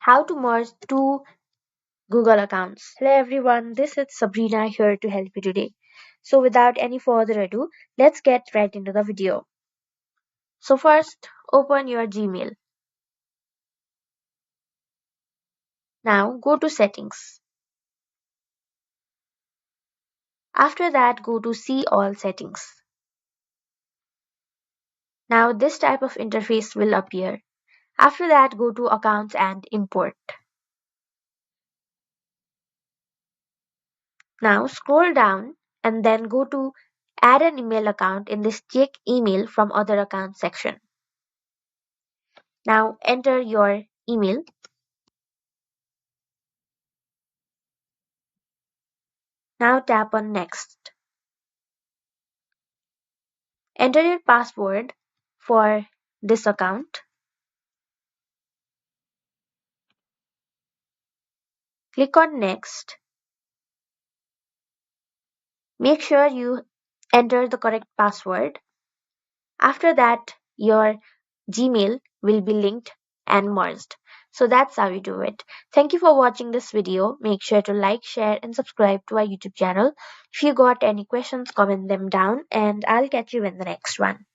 How to merge two Google accounts. Hello everyone, this is Sabrina here to help you today. So without any further ado, let's get right into the video. So first, open your Gmail. Now go to settings. After that, go to see all settings. Now this type of interface will appear. After that, go to accounts and import. Now scroll down and then go to add an email account in this check email from other accounts section. Now enter your email. Now tap on next. Enter your password for this account. Click on next. Make sure you enter the correct password. After that, your Gmail will be linked and merged. So that's how you do it. Thank you for watching this video. Make sure to like, share and subscribe to our YouTube channel. If you got any questions, comment them down and I'll catch you in the next one.